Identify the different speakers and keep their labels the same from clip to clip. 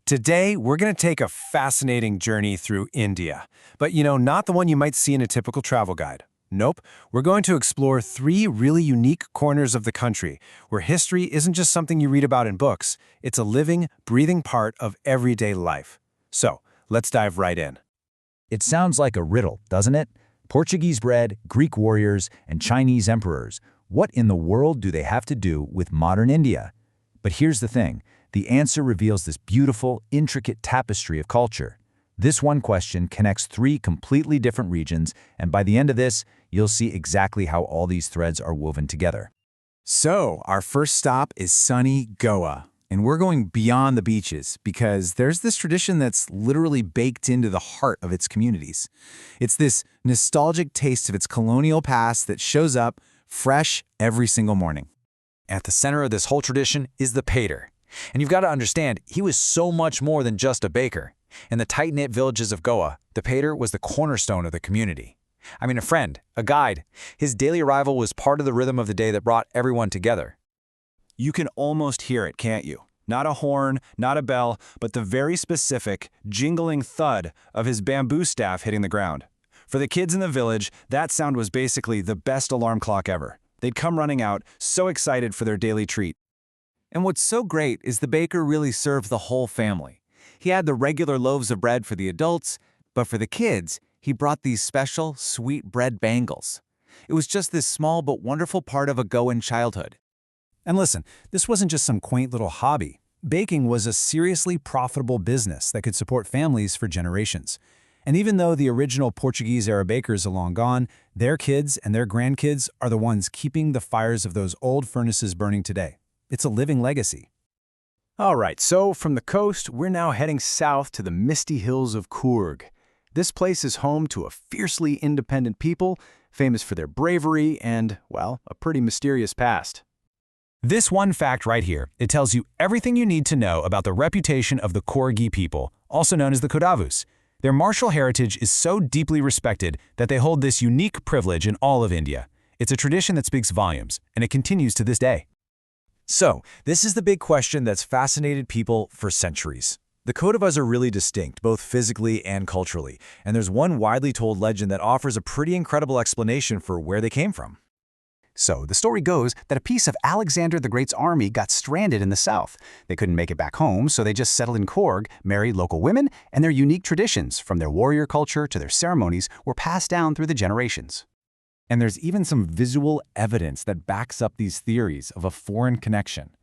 Speaker 1: Today, we're going to take a fascinating journey through India. But not the one you might see in a typical travel guide. Nope, we're going to explore three really unique corners of the country where history isn't just something you read about in books, it's a living, breathing part of everyday life. So, let's dive right in.
Speaker 2: It sounds like a riddle, doesn't it? Portuguese bread, Greek warriors, and Chinese emperors. What in the world do they have to do with modern India? But here's the thing. The answer reveals this beautiful, intricate tapestry of culture. This one question connects three completely different regions, and by the end of this, you'll see exactly how all these threads are woven together.
Speaker 3: So, our first stop is sunny Goa. And we're going beyond the beaches because there's this tradition that's literally baked into the heart of its communities. It's this nostalgic taste of its colonial past that shows up fresh every single morning.
Speaker 4: At the center of this whole tradition is the pater. And you've got to understand, he was so much more than just a baker. In the tight-knit villages of Goa, the pater was the cornerstone of the community. I mean, a friend, a guide. His daily arrival was part of the rhythm of the day that brought everyone together.
Speaker 5: You can almost hear it, can't you? Not a horn, not a bell, but the very specific, jingling thud of his bamboo staff hitting the ground. For the kids in the village, that sound was basically the best alarm clock ever. They'd come running out, so excited for their daily treat.
Speaker 3: And what's so great is the baker really served the whole family. He had the regular loaves of bread for the adults, but for the kids, he brought these special, sweet bread bangles. It was just this small but wonderful part of a Goan childhood.
Speaker 1: And listen, this wasn't just some quaint little hobby. Baking was a seriously profitable business that could support families for generations. And even though the original Portuguese-era bakers are long gone, their kids and their grandkids are the ones keeping the fires of those old furnaces burning today. It's a living legacy.
Speaker 5: All right, so from the coast, we're now heading south to the misty hills of Coorg. This place is home to a fiercely independent people, famous for their bravery and, well, a pretty mysterious past.
Speaker 1: This one fact right here, it tells you everything you need to know about the reputation of the Corgi people, also known as the Kodavus. Their martial heritage is so deeply respected that they hold this unique privilege in all of India. It's a tradition that speaks volumes, and it continues to this day.
Speaker 4: So, this is the big question that's fascinated people for centuries. The Kodavas are really distinct, both physically and culturally, and there's one widely told legend that offers a pretty incredible explanation for where they came from.
Speaker 6: So, the story goes that a piece of Alexander the Great's army got stranded in the south. They couldn't make it back home, so they just settled in Coorg, married local women, and their unique traditions, from their warrior culture to their ceremonies, were passed down through the generations.
Speaker 3: And there's even some visual evidence that backs up these theories of a foreign connection.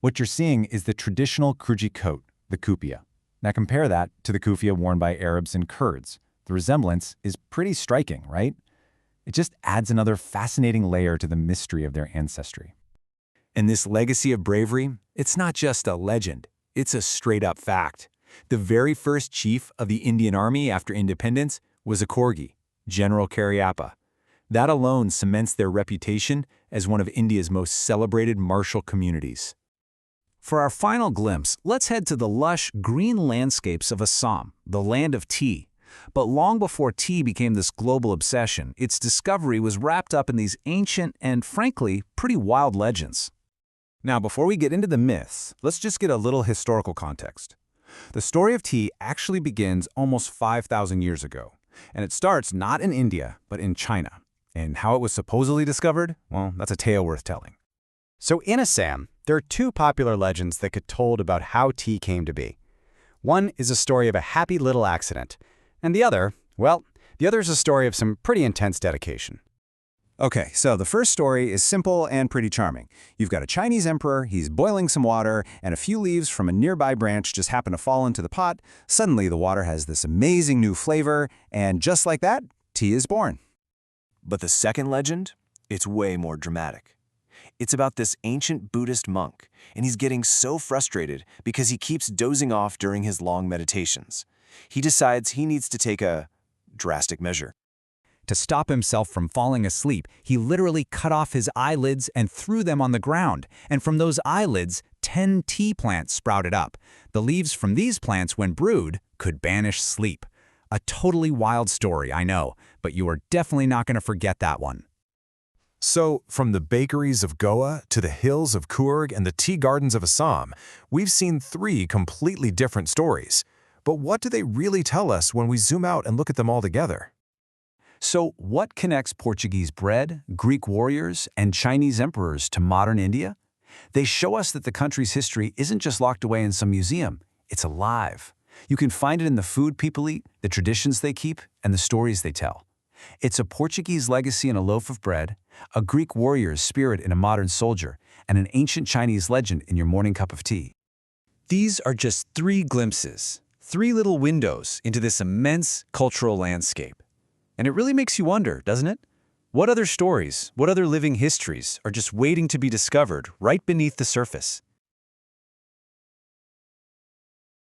Speaker 3: What you're seeing is the traditional Kurji coat, the kufiya. Now compare that to the kufiya worn by Arabs and Kurds. The resemblance is pretty striking, right? It just adds another fascinating layer to the mystery of their ancestry.
Speaker 5: And this legacy of bravery, it's not just a legend, it's a straight-up fact. The very first chief of the Indian Army after independence was a Corgi, General Cariappa. That alone cements their reputation as one of India's most celebrated martial communities.
Speaker 6: For our final glimpse, let's head to the lush, green landscapes of Assam, the land of tea. But long before tea became this global obsession, its discovery was wrapped up in these ancient and, frankly, pretty wild legends.
Speaker 5: Now, before we get into the myths, let's just get a little historical context. The story of tea actually begins almost 5,000 years ago, and it starts not in India, but in China. And how it was supposedly discovered? Well, that's a tale worth telling.
Speaker 6: So in Assam, there are two popular legends that get told about how tea came to be. One is a story of a happy little accident, and the other is a story of some pretty intense dedication.
Speaker 5: Okay, so the first story is simple and pretty charming. You've got a Chinese emperor, he's boiling some water, and a few leaves from a nearby branch just happen to fall into the pot. Suddenly, the water has this amazing new flavor, and just like that, tea is born.
Speaker 7: But the second legend, it's way more dramatic. It's about this ancient Buddhist monk, and he's getting so frustrated because he keeps dozing off during his long meditations. He decides he needs to take a drastic measure.
Speaker 2: To stop himself from falling asleep, he literally cut off his eyelids and threw them on the ground. And from those eyelids, 10 tea plants sprouted up. The leaves from these plants, when brewed, could banish sleep. A totally wild story, I know, but you are definitely not going to forget that one.
Speaker 1: So, from the bakeries of Goa to the hills of Coorg and the tea gardens of Assam, we've seen three completely different stories. But what do they really tell us when we zoom out and look at them all together?
Speaker 2: So, what connects Portuguese bread, Greek warriors, and Chinese emperors to modern India? They show us that the country's history isn't just locked away in some museum, it's alive. You can find it in the food people eat, the traditions they keep, and the stories they tell. It's a Portuguese legacy in a loaf of bread, a Greek warrior's spirit in a modern soldier, and an ancient Chinese legend in your morning cup of tea.
Speaker 5: These are just three glimpses, three little windows into this immense cultural landscape. And it really makes you wonder, doesn't it? What other stories, what other living histories are just waiting to be discovered right beneath the surface?